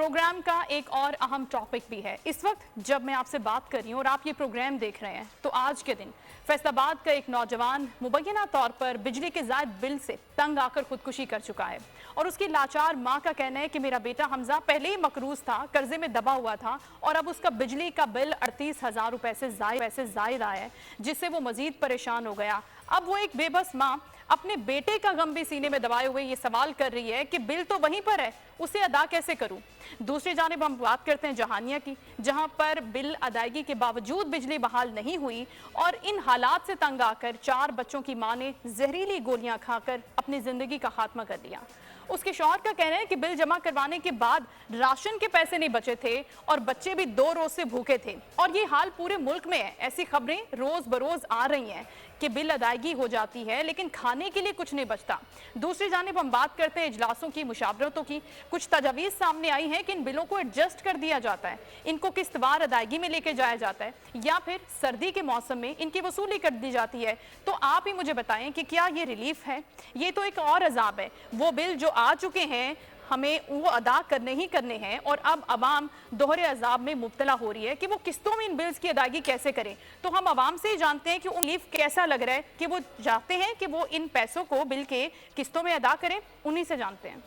Programme का एक और अहम टॉपिक भी है। इस वक्त जब मैं आपसे बात कर रही हूँ और आप ये प्रोग्राम देख रहे हैं, तो आज के दिन फैसलाबाद का एक नौजवान मुबैना तौर पर बिजली के ज़ायद बिल से तंग आकर खुदकुशी कर चुका है और उसकी लाचार माँ का कहना है कि मेरा बेटा हमजा पहले ही मकरूज था, कर्जे में दबा हुआ था और अब उसका बिजली का बिल 38,000 रुपए से जायद आया है, जिससे वो मजीद परेशान हो गया। अब वो एक बेबस माँ अपने बेटे का गम भी सीने में दबाए हुए ये सवाल कर रही है कि बिल तो वहीं पर है, उसे अदा कैसे करूं। दूसरी जानिब हम बात करते हैं जहानिया की, जहां पर बिल अदायगी के बावजूद बिजली बहाल नहीं हुई और इन हालात से तंग आकर 4 बच्चों की मां ने जहरीली गोलियां खाकर अपनी जिंदगी का खात्मा कर दिया। उसके शौहर का कहना है कि बिल जमा करवाने के बाद राशन के पैसे नहीं बचे थे और बच्चे भी 2 रोज से भूखे थे और ये हाल पूरे मुल्क में है। ऐसी खबरें रोज बरोज आ रही हैं कि बिल अदायगी हो जाती है लेकिन खाने के लिए कुछ नहीं बचता। दूसरी जानिब हम बात करते हैं इजलासों की, मुशावरतों की। कुछ तजावीज़ सामने आई हैं कि इन बिलों को एडजस्ट कर दिया जाता है, इनको किस्तवार अदायगी में लेके जाया जाता है या फिर सर्दी के मौसम में इनकी वसूली कर दी जाती है। तो आप ही मुझे बताएं कि क्या ये रिलीफ है? ये तो एक और अजाब है। वो बिल जो आ चुके हैं हमें वो अदा करने ही करने हैं और अब अवाम दोहरे अजाब में मुब्तला हो रही है कि वो किस्तों में इन बिल्स की अदायगी कैसे करें। तो हम अवाम से ही जानते हैं कि उन रिलीफ कैसा लग रहा है कि वो चाहते हैं कि वो इन पैसों को बिल के किस्तों में अदा करें, उन्हीं से जानते हैं।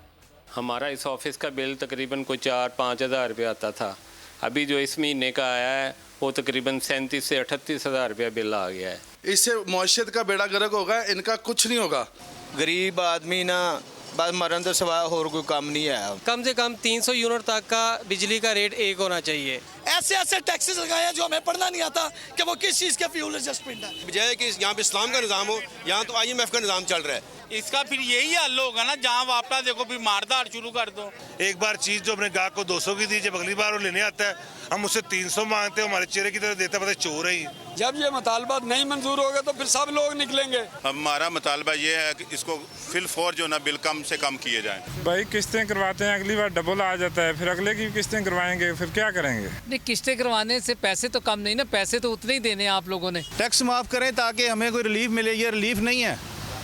हमारा इस ऑफिस का बिल तकरीबन कोई 4-5 हज़ार रुपये आता था। अभी जो इस महीने का आया है वो तकरीबन 37 से 38 हज़ार रुपया बिल आ गया है। इससे मौशियत का बेड़ा गर्क होगा, इनका कुछ नहीं होगा। गरीब आदमी ना बस मरन तो सिवाय और कोई काम नहीं है। कम से कम 300 यूनिट तक का बिजली का रेट एक होना चाहिए। ऐसे ऐसे टैक्सेस लगाए हैं जो हमें पढ़ना नहीं आता कि वो किस चीज़ का फ्यूल एडजस्टमेंट है। बजाय कि यहाँ पे इस्लाम का निज़ाम हो, यहाँ तो IMF का निज़ाम चल रहा है। इसका फिर यही हल होगा ना, जहाँ वापस देखो फिर मारदार शुरू कर दो। एक बार चीज जो अपने गाहक को 200 की दी, जब अगली बार वो लेने आता है हम उससे 300 मांगते हैं, हमारे चेहरे की तरह देता पता चोर है ही। जब ये मुतालबा नहीं मंजूर होगा तो फिर सब लोग निकलेंगे। हमारा मुतालबा ये है कि इसको फिल फॉर जो ना बिल कम से कम किए जाएं। भाई किस्तें करवाते हैं, अगली बार डबल आ जाता है, फिर अगले की किस्तें करवाएंगे, फिर क्या करेंगे? नहीं, किस्तें करवाने से पैसे तो कम नहीं ना, पैसे तो उतने ही देने हैं आप लोगों ने। टैक्स माफ़ करें ताकि हमें कोई रिलीफ मिले। ये रिलीफ नहीं है,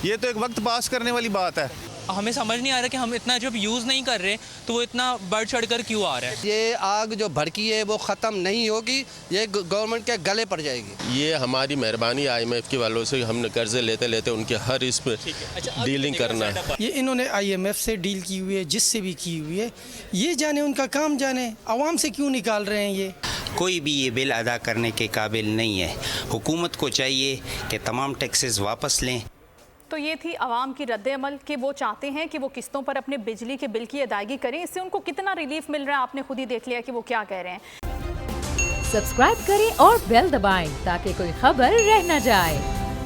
ये तो एक वक्त पास करने वाली बात है। हमें समझ नहीं आ रहा कि हम इतना जब यूज़ नहीं कर रहे तो वो इतना बढ़ चढ़ कर क्यों आ रहा है। ये आग जो भड़की है वो ख़त्म नहीं होगी, ये गवर्नमेंट के गले पड़ जाएगी। ये हमारी मेहरबानी IMF के वालों से, हमने कर्जे लेते लेते उनके हर इस पर डीलिंग करना है। ये इन्होंने IMF से डील की हुई है, जिससे भी की हुई है, ये जाने उनका काम जाने, आवाम से क्यों निकाल रहे हैं। ये कोई भी ये बिल अदा करने के काबिल नहीं है। हुकूमत को चाहिए कि तमाम टैक्सेस वापस लें। तो ये थी आवाम की रद्द-ए-अमल कि वो चाहते हैं कि वो किस्तों पर अपने बिजली के बिल की अदायगी करें। इससे उनको कितना रिलीफ मिल रहा है आपने खुद ही देख लिया कि वो क्या कह रहे हैं। सब्सक्राइब करें और बेल दबाएं ताकि कोई खबर रह न जाए।